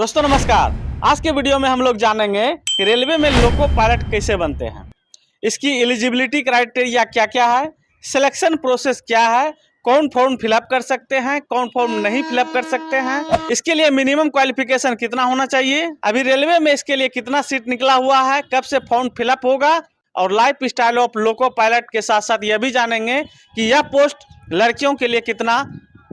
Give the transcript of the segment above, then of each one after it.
दोस्तों नमस्कार। आज के वीडियो में हम लोग जानेंगे कि रेलवे में लोको पायलट कैसे बनते हैं, इसकी एलिजिबिलिटी क्राइटेरिया क्या क्या है, सिलेक्शन प्रोसेस क्या है, कौन फॉर्म फिलअप कर सकते हैं, कौन फॉर्म नहीं फिलअप कर सकते हैं, इसके लिए मिनिमम क्वालिफिकेशन कितना होना चाहिए, अभी रेलवे में इसके लिए कितना सीट निकला हुआ है, कब से फॉर्म फिलअप होगा और life style of loco pilot के साथ साथ यह भी जानेंगे कि यह पोस्ट लड़कियों के लिए कितना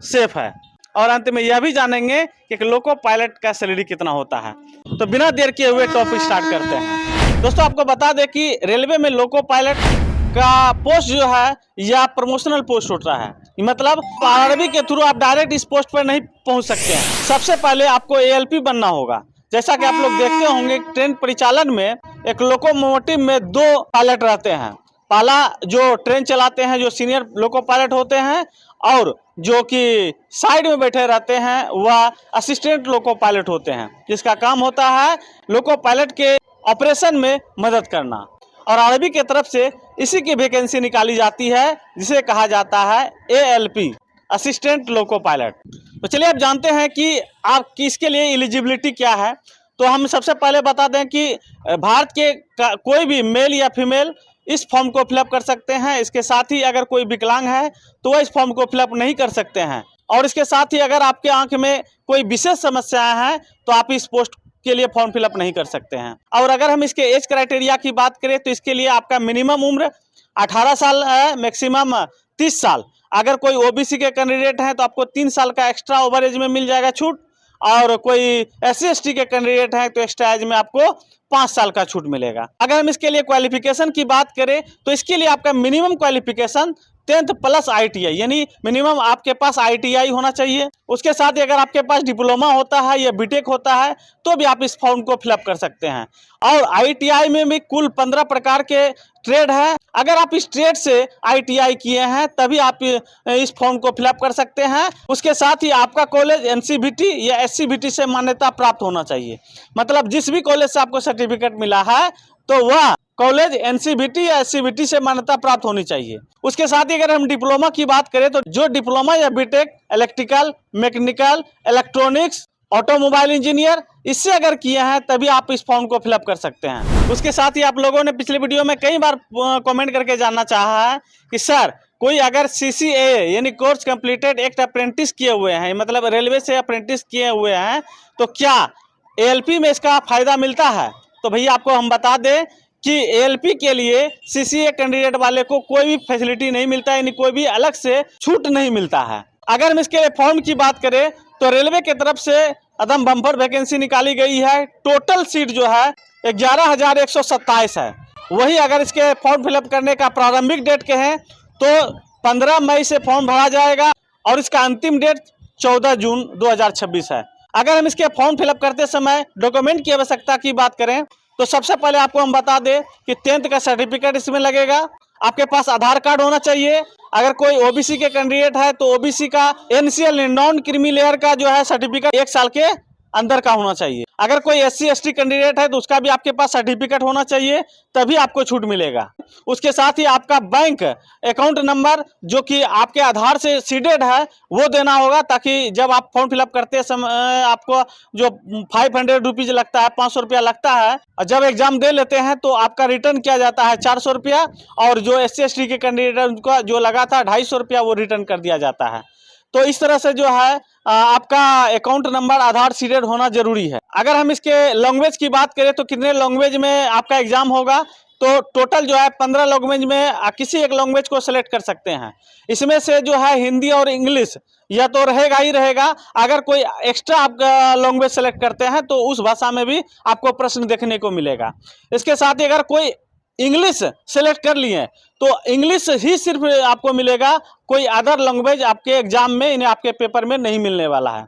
सेफ है और अंत में यह भी जानेंगे कि एक लोको पायलट का सैलरी कितना होता है। तो बिना देर किए हुए टॉपिक स्टार्ट करते हैं। दोस्तों आपको बता दें कि रेलवे में लोको पायलट का पोस्ट जो है यह प्रमोशनल पोस्ट होता है, मतलब आरआरबी के थ्रू आप डायरेक्ट इस पोस्ट पर नहीं पहुंच सकते हैं। सबसे पहले आपको एएलपी बनना होगा। जैसा कि आप लोग देखते होंगे ट्रेन परिचालन में एक लोकोमोटिव में 2 पायलट रहते हैं। पहला जो ट्रेन चलाते हैं जो सीनियर लोको पायलट होते हैं और जो कि साइड में बैठे रहते हैं वह असिस्टेंट लोको पायलट होते हैं, जिसका काम होता है लोको पायलट के ऑपरेशन में मदद करना। और आरआरबी की तरफ से इसी की वैकेंसी निकाली जाती है जिसे कहा जाता है एएलपी, असिस्टेंट लोको पायलट। तो चलिए आप जानते हैं कि आप किसके लिए एलिजिबिलिटी क्या है। तो हम सबसे पहले बता दें कि भारत के कोई भी मेल या फीमेल इस फॉर्म को फिलअप कर सकते हैं। इसके साथ ही अगर कोई विकलांग है तो वह इस फॉर्म को फिलअप नहीं कर सकते हैं। और इसके साथ ही अगर आपके आंख में कोई विशेष समस्याएं हैं तो आप इस पोस्ट के लिए फॉर्म फिलअप नहीं कर सकते हैं। और अगर हम इसके एज क्राइटेरिया की बात करें तो इसके लिए आपका मिनिमम उम्र 18 साल है, मैक्सिमम 30 साल। अगर कोई ओबीसी के कैंडिडेट हैं तो आपको 3 साल का एक्स्ट्रा ओवर एज में मिल जाएगा छूट, और कोई SC/ST के कैंडिडेट हैं तो एक्स्ट्रा एज में आपको 5 साल का छूट मिलेगा। अगर हम इसके लिए क्वालिफिकेशन की बात करें तो इसके लिए आपका minimum qualification 10th plus ITI, यानी मिनिमम आपके पास ITI होना चाहिए। उसके साथ ही अगर आपके पास डिप्लोमा होता है या बीटेक होता है तो भी आप इस फॉर्म को फिलअप कर सकते हैं। और ITI में भी कुल 15 प्रकार के ट्रेड है। अगर आप इस ट्रेड से ITI किए हैं तभी आप इस फॉर्म को फिलअप कर सकते हैं। उसके साथ ही आपका कॉलेज NCVT या SCVT से मान्यता प्राप्त होना चाहिए, मतलब जिस भी कॉलेज से आपको सर्टिफिकेट मिला है तो वह कॉलेज NCVT या SCVT से मान्यता प्राप्त होनी चाहिए। उसके साथ ही अगर हम डिप्लोमा की बात करें तो जो डिप्लोमा या BTech electrical, mechanical, electronics, automobile engineer इससे अगर किए हैं तभी आप इस फॉर्म को फिलअप कर सकते हैं। उसके साथ ही आप लोगों ने पिछले वीडियो में कई बार कमेंट करके जानना चाहा है कि सर कोई अगर CCAA यानी कोर्स कंप्लीटेड एक्ट अप्रेंटिस किए हुए हैं, मतलब रेलवे से अप्रेंटिस किए हुए हैं, तो क्या ALP में इसका फायदा मिलता है? तो भैया आपको हम बता दें कि ALP के लिए CCA कैंडिडेट वाले को कोई भी फैसिलिटी नहीं मिलता है, यानी कोई भी अलग से छूट नहीं मिलता है। अगर हम इसके फॉर्म की बात करें तो रेलवे की तरफ से अदम बम्पर वैकेंसी निकाली गई है। टोटल सीट जो है 11,127 है। वही अगर इसके फॉर्म फिलअप करने का प्रारंभिक डेट के हैं तो 15 मई से फॉर्म भरा जाएगा और इसका अंतिम डेट 14 जून 2026 है। अगर हम इसके फॉर्म फिलअप करते समय डॉक्यूमेंट की आवश्यकता की बात करें तो सबसे पहले आपको हम बता दें कि 10th का सर्टिफिकेट इसमें लगेगा। आपके पास आधार कार्ड होना चाहिए। अगर कोई OBC के कैंडिडेट है तो OBC का NCL नॉन क्रीमी लेयर का जो है सर्टिफिकेट 1 साल के अंदर का होना चाहिए। अगर कोई SC/ST कैंडिडेट है तो उसका भी आपके पास सर्टिफिकेट होना चाहिए, तभी आपको छूट मिलेगा। उसके साथ ही आपका बैंक अकाउंट नंबर जो कि आपके आधार से सीडेड है वो देना होगा, ताकि जब आप फॉर्म फिलअप करते समय आपको जो 500 रुपीज़ लगता है, 500 रुपया लगता है, और जब एग्जाम दे लेते हैं तो आपका रिटर्न किया जाता है 400 रुपया, और जो SC/ST के कैंडिडेट उनका जो लगा था 250 रुपया वो रिटर्न कर दिया जाता है। तो इस तरह से जो है आपका अकाउंट नंबर आधार सीडेड होना जरूरी है। अगर हम इसके लैंग्वेज की बात करें तो कितने लैंग्वेज में आपका एग्जाम होगा, तो टोटल जो है 15 लैंग्वेज में किसी एक लैंग्वेज को सेलेक्ट कर सकते हैं। इसमें से जो है हिंदी और इंग्लिश यह तो रहेगा ही रहेगा। अगर कोई एक्स्ट्रा आप लैंग्वेज सेलेक्ट करते हैं तो उस भाषा में भी आपको प्रश्न देखने को मिलेगा। इसके साथ ही अगर कोई इंग्लिश सेलेक्ट कर लिए तो इंग्लिश ही सिर्फ आपको मिलेगा, कोई अदर लैंग्वेज आपके एग्जाम में यानी आपके पेपर में नहीं मिलने वाला है।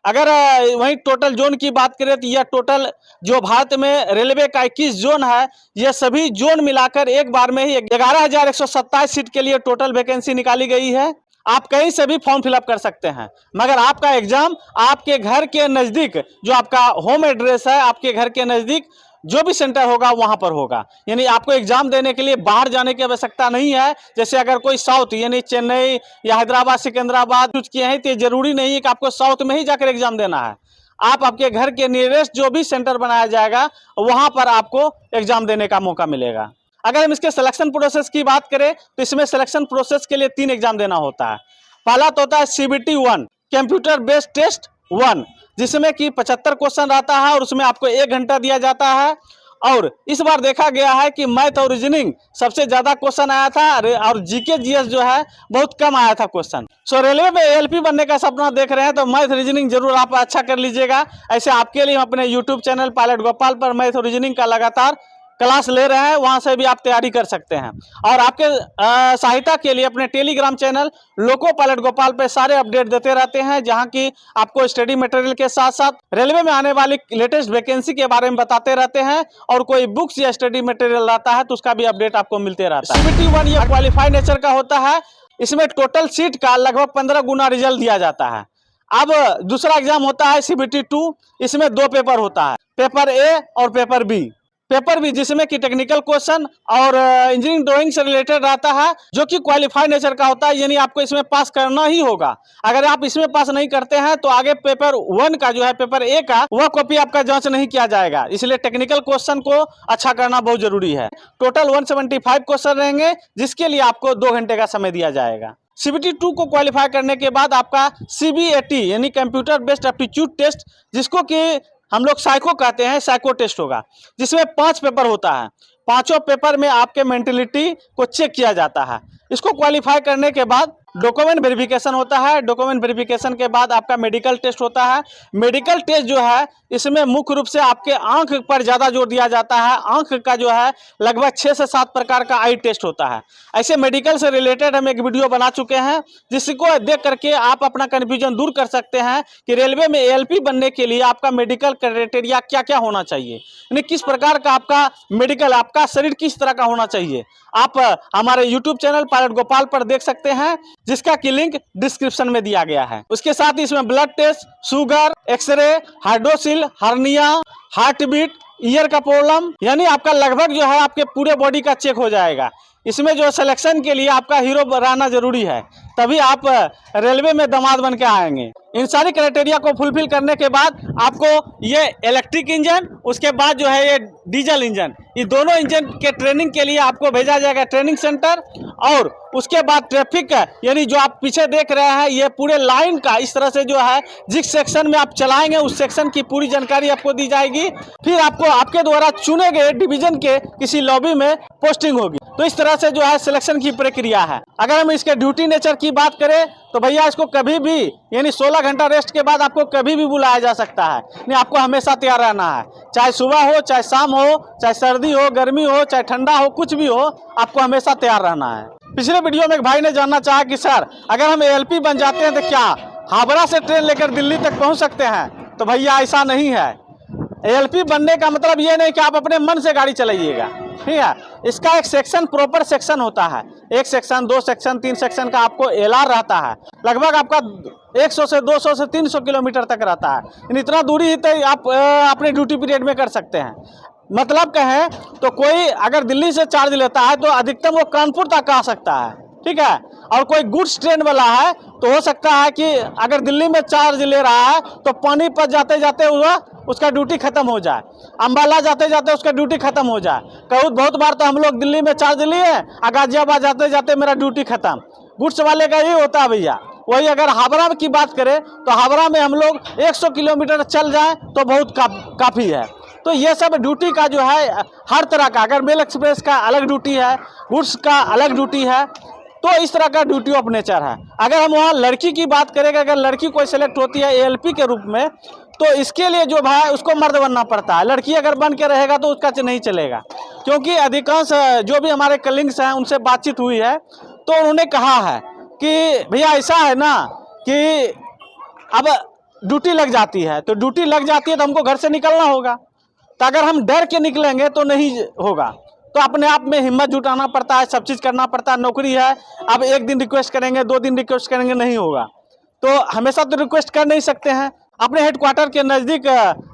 अगर वहीं टोटल जोन की बात करें तो यह टोटल जो भारत में रेलवे का 21 जोन है, यह सभी जोन मिलाकर एक बार में ही 11,127 सीट के लिए टोटल वैकेंसी निकाली गई है। आप कहीं से भी फॉर्म फिलअप कर सकते हैं, मगर आपका एग्जाम आपके घर के नज़दीक जो आपका होम एड्रेस है, आपके घर के नज़दीक जो भी सेंटर होगा वहां पर होगा। यानी आपको एग्जाम देने के लिए बाहर जाने की आवश्यकता नहीं है। जैसे अगर कोई साउथ यानी चेन्नई या हैदराबाद, सिकंदराबाद कुछ किए हैं तो ये जरूरी नहीं है कि आपको साउथ में ही जाकर एग्जाम देना है। आप आपके घर के नियरेस्ट जो भी सेंटर बनाया जाएगा वहां पर आपको एग्जाम देने का मौका मिलेगा। अगर हम इसके सिलेक्शन प्रोसेस की बात करें तो इसमें सिलेक्शन प्रोसेस के लिए 3 एग्जाम देना होता है। पहला तो होता है CBT 1 कंप्यूटर बेस्ड टेस्ट 1, जिसमें कि 75 क्वेश्चन रहता है और उसमें आपको 1 घंटा दिया जाता है। और इस बार देखा गया है कि मैथ और रीजनिंग सबसे ज्यादा क्वेश्चन आया था और GK GS जो है बहुत कम आया था क्वेश्चन। सो रेलवे में ALP बनने का सपना देख रहे हैं तो मैथ रीजनिंग जरूर आप अच्छा कर लीजिएगा। ऐसे आपके लिए हम अपने YouTube चैनल पायलट गोपाल पर मैथ और रीजनिंग का लगातार क्लास ले रहे हैं, वहां से भी आप तैयारी कर सकते हैं। और आपके सहायता के लिए अपने Telegram channel loco pilot Gopal पे सारे अपडेट देते रहते हैं, जहां की आपको स्टडी मटेरियल के साथ साथ रेलवे में आने वाली लेटेस्ट वैकेंसी के बारे में बताते रहते हैं। और कोई बुक्स या स्टडी मटेरियल रहता है तो उसका भी अपडेट आपको मिलते रहता है। CBT 1 ये क्वालिफाइड नेचर का होता है। इसमें टोटल सीट का लगभग 15 गुना रिजल्ट दिया जाता है। अब दूसरा एग्जाम होता है CBT 2, इसमें 2 पेपर होता है, पेपर A और पेपर B। पेपर भी जिसमें कि टेक्निकल क्वेश्चन और इंजीनियरिंग ड्राइंग से रिलेटेड रहता है, जो कि क्वालिफाइड नेचर का होता है, यानी आपको इसमें पास करना ही होगा। अगर आप इसमें पास नहीं करते हैं तो आगे पेपर 1 का जो है पेपर A का वह कॉपी आपका जांच नहीं किया जाएगा, इसलिए टेक्निकल क्वेश्चन को अच्छा करना बहुत जरूरी है। टोटल 175 क्वेश्चन रहेंगे, जिसके लिए आपको 2 घंटे का समय दिया जाएगा। CBT 2 को क्वालिफाई करने के बाद आपका CBAT यानी कंप्यूटर बेस्ड एप्टीट्यूड टेस्ट, जिसको कि हम लोग साइको कहते हैं, साइको टेस्ट होगा, जिसमें 5 पेपर होता है। पांचों पेपर में आपके मेंटलिटी को चेक किया जाता है। इसको क्वालिफाई करने के बाद डॉक्यूमेंट वेरिफिकेशन होता है। डॉक्यूमेंट वेरिफिकेशन के बाद आपका मेडिकल टेस्ट होता है। मेडिकल टेस्ट जो है इसमें मुख्य रूप से आपके आंख पर ज़्यादा जोर दिया जाता है। आंख का जो है लगभग 6 से 7 प्रकार का आई टेस्ट होता है। ऐसे मेडिकल से रिलेटेड हम एक वीडियो बना चुके हैं, जिसको देख करके आप अपना कन्फ्यूजन दूर कर सकते हैं कि रेलवे में ALP बनने के लिए आपका मेडिकल क्राइटेरिया क्या क्या होना चाहिए, यानी किस प्रकार का आपका मेडिकल, आपका शरीर किस तरह का होना चाहिए। आप हमारे YouTube चैनल पायलट गोपाल पर देख सकते हैं, जिसका की लिंक डिस्क्रिप्शन में दिया गया है। उसके साथ ही इसमें blood test, sugar, x-ray, hydrocele, hernia, heart beat, ear का प्रॉब्लम, यानी आपका लगभग जो है आपके पूरे बॉडी का चेक हो जाएगा। इसमें जो सिलेक्शन के लिए आपका हीरो रहना जरूरी है, तभी आप रेलवे में दामाद बन के आएंगे। इन सारी क्राइटेरिया को फुलफिल करने के बाद आपको ये इलेक्ट्रिक इंजन, उसके बाद जो है ये डीजल इंजन, ये दोनों इंजन के ट्रेनिंग के लिए आपको भेजा जाएगा ट्रेनिंग सेंटर। और उसके बाद ट्रैफिक यानी जो आप पीछे देख रहे हैं ये पूरे लाइन का इस तरह से जो है जिस सेक्शन में आप चलाएंगे उस सेक्शन की पूरी जानकारी आपको दी जाएगी। फिर आपको आपके द्वारा चुने गए डिवीजन के किसी लॉबी में पोस्टिंग होगी। तो इस तरह से जो है सिलेक्शन की प्रक्रिया है। अगर हम इसके ड्यूटी नेचर की बात करें तो भैया इसको कभी भी यानी 16 घंटा रेस्ट के बाद आपको कभी भी बुलाया जा सकता है, नहीं आपको हमेशा तैयार रहना है। चाहे सुबह हो, चाहे शाम हो, चाहे सर्दी हो, गर्मी हो, चाहे ठंडा हो, कुछ भी हो, आपको हमेशा तैयार रहना है। पिछले वीडियो में एक भाई ने जानना चाहा कि सर अगर हम ALP बन जाते हैं तो क्या हावड़ा से ट्रेन लेकर दिल्ली तक पहुंच सकते हैं? तो भैया ऐसा नहीं है। ALP बनने का मतलब ये नहीं कि आप अपने मन से गाड़ी चलाइएगा, ठीक है। इसका एक सेक्शन, प्रॉपर सेक्शन होता है। 1 सेक्शन, 2 सेक्शन, 3 सेक्शन का आपको LR रहता है। लगभग आपका 100 से 200 से 300 किलोमीटर तक रहता है। इतना दूरी ही तो आप अपने ड्यूटी पीरियड में कर सकते हैं। मतलब कहें तो कोई अगर दिल्ली से चार्ज लेता है तो अधिकतम वो कानपुर तक आ सकता है, ठीक है। और कोई गुड्स ट्रेन वाला है तो हो सकता है कि अगर दिल्ली में चार्ज ले रहा है तो पानीपत जाते जाते उसका ड्यूटी खत्म हो जाए, अंबाला जाते जाते उसका ड्यूटी खत्म हो जाए। बहुत बार तो हम लोग दिल्ली में चार्ज लिए और गाजियाबाद जाते जाते मेरा ड्यूटी खत्म। गुड्स वाले का यही होता है भैया। वही अगर हावड़ा की बात करें तो हावड़ा में हम लोग 100 किलोमीटर चल जाएं तो बहुत काफ़ी है। तो ये सब ड्यूटी का जो है हर तरह का, अगर मेल एक्सप्रेस का अलग ड्यूटी है, गुड्स का अलग ड्यूटी है, तो इस तरह का ड्यूटी ऑफ नेचर है। अगर हम वहाँ लड़की की बात करें, अगर लड़की कोई सेलेक्ट होती है ALP के रूप में तो इसके लिए जो है उसको मर्द बनना पड़ता है। लड़की अगर बन के रहेगा तो उसका नहीं चलेगा, क्योंकि अधिकांश जो भी हमारे कलीग्स हैं उनसे बातचीत हुई है तो उन्होंने कहा है कि भैया ऐसा है ना कि अब ड्यूटी लग जाती है, तो ड्यूटी लग जाती है तो हमको घर से निकलना होगा। तो अगर हम डर के निकलेंगे तो नहीं होगा, तो अपने आप में हिम्मत जुटाना पड़ता है, सब चीज़ करना पड़ता है। नौकरी है, अब 1 दिन रिक्वेस्ट करेंगे, 2 दिन रिक्वेस्ट करेंगे नहीं होगा, तो हमेशा तो रिक्वेस्ट कर नहीं सकते हैं। अपने हेडक्वार्टर के नज़दीक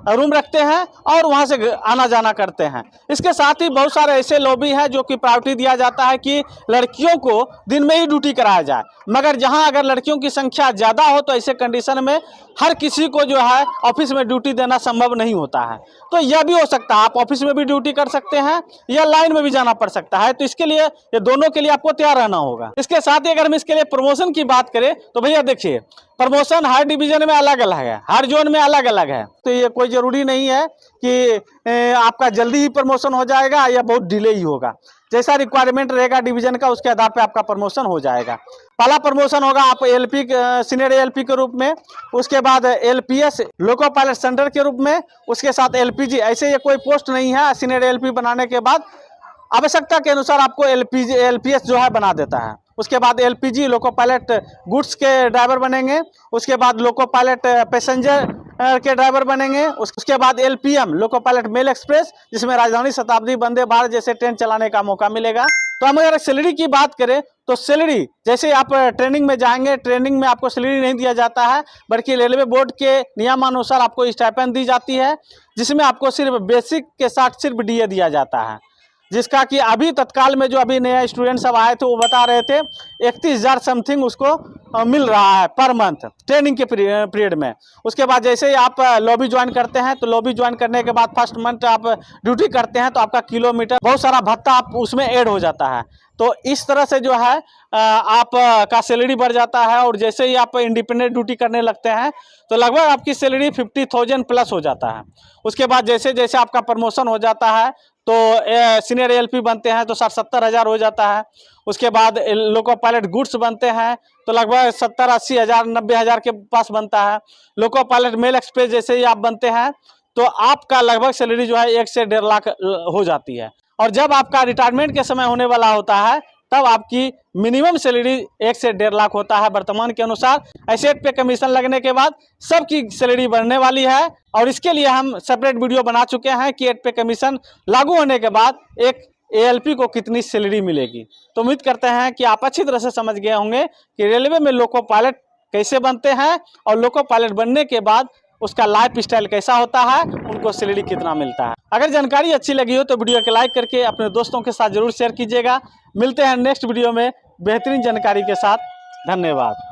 रूम रखते हैं और वहां से आना जाना करते हैं। इसके साथ ही बहुत सारे ऐसे लॉबी हैं जो कि प्रायोरिटी दिया जाता है कि लड़कियों को दिन में ही ड्यूटी कराया जाए, मगर जहां अगर लड़कियों की संख्या ज़्यादा हो तो ऐसे कंडीशन में हर किसी को जो है ऑफिस में ड्यूटी देना संभव नहीं होता है। तो यह भी हो सकता है, आप ऑफिस में भी ड्यूटी कर सकते हैं या लाइन में भी जाना पड़ सकता है। तो इसके लिए ये दोनों के लिए आपको तैयार रहना होगा। इसके साथ ही अगर हम इसके लिए प्रमोशन की बात करें तो भैया देखिए, प्रमोशन हर डिवीजन में अलग अलग है, हर जोन में अलग अलग है। तो ये कोई ज़रूरी नहीं है कि आपका जल्दी ही प्रमोशन हो जाएगा या बहुत डिले ही होगा। जैसा रिक्वायरमेंट रहेगा डिवीजन का, उसके आधार पे आपका प्रमोशन हो जाएगा। पहला प्रमोशन होगा आप एलपी सीनियर एलपी के रूप में, उसके बाद एलपीएस लोको पायलट सेंटर के रूप में, उसके साथ एलपीजी। ऐसे ये कोई पोस्ट नहीं है, सीनियर एलपी बनाने के बाद आवश्यकता के अनुसार आपको एलपीएस जो है बना देता है। उसके बाद एलपीजी लोको पायलट गुड्स के ड्राइवर बनेंगे, उसके बाद लोको पायलट पैसेंजर के ड्राइवर बनेंगे, उसके बाद LPM loco pilot mail express, जिसमें राजधानी शताब्दी वंदे भारत जैसे ट्रेन चलाने का मौका मिलेगा। तो हम अगर सैलरी की बात करें तो सैलरी जैसे आप ट्रेनिंग में जाएंगे, ट्रेनिंग में आपको सैलरी नहीं दिया जाता है, बल्कि रेलवे बोर्ड के नियमानुसार आपको स्टाइपेंड दी जाती है, जिसमें आपको सिर्फ बेसिक के साथ सिर्फ डीए दिया जाता है, जिसका कि अभी तत्काल में जो अभी नया स्टूडेंट सब आए थे वो बता रहे थे 31,000 समथिंग उसको मिल रहा है पर मंथ ट्रेनिंग के पीरियड में। उसके बाद जैसे ही आप लॉबी ज्वाइन करते हैं तो लॉबी ज्वाइन करने के बाद फर्स्ट मंथ आप ड्यूटी करते हैं तो आपका किलोमीटर बहुत सारा भत्ता आप उसमें ऐड हो जाता है। तो इस तरह से जो है आप का सैलरी बढ़ जाता है, और जैसे ही आप इंडिपेंडेंट ड्यूटी करने लगते हैं तो लगभग आपकी सैलरी 50,000 प्लस हो जाता है। उसके बाद जैसे जैसे आपका प्रमोशन हो जाता है तो सीनियर एलपी बनते हैं तो 60-70 हज़ार हो जाता है। उसके बाद लोको पायलट गुड्स बनते हैं तो लगभग 70-80 हज़ार 90 हज़ार के पास बनता है। लोको पायलट मेल एक्सप्रेस जैसे ही आप बनते हैं तो आपका लगभग सैलरी जो है 1 से 1.5 लाख हो जाती है। और जब आपका रिटायरमेंट के समय होने वाला होता है तब आपकी मिनिमम सैलरी 1 से 1.5 लाख होता है वर्तमान के अनुसार। एसेट पे कमीशन लगने के बाद सबकी सैलरी बढ़ने वाली है, और इसके लिए हम सेपरेट वीडियो बना चुके हैं कि एट पे कमीशन लागू होने के बाद एक एएलपी को कितनी सैलरी मिलेगी। तो उम्मीद करते हैं कि आप अच्छी तरह से समझ गए होंगे कि रेलवे में लोको पायलट कैसे बनते हैं और लोको पायलट बनने के बाद उसका लाइफ स्टाइल कैसा होता है, उनको सैलरी कितना मिलता है। अगर जानकारी अच्छी लगी हो तो वीडियो को लाइक करके अपने दोस्तों के साथ जरूर शेयर कीजिएगा। मिलते हैं नेक्स्ट वीडियो में बेहतरीन जानकारी के साथ। धन्यवाद।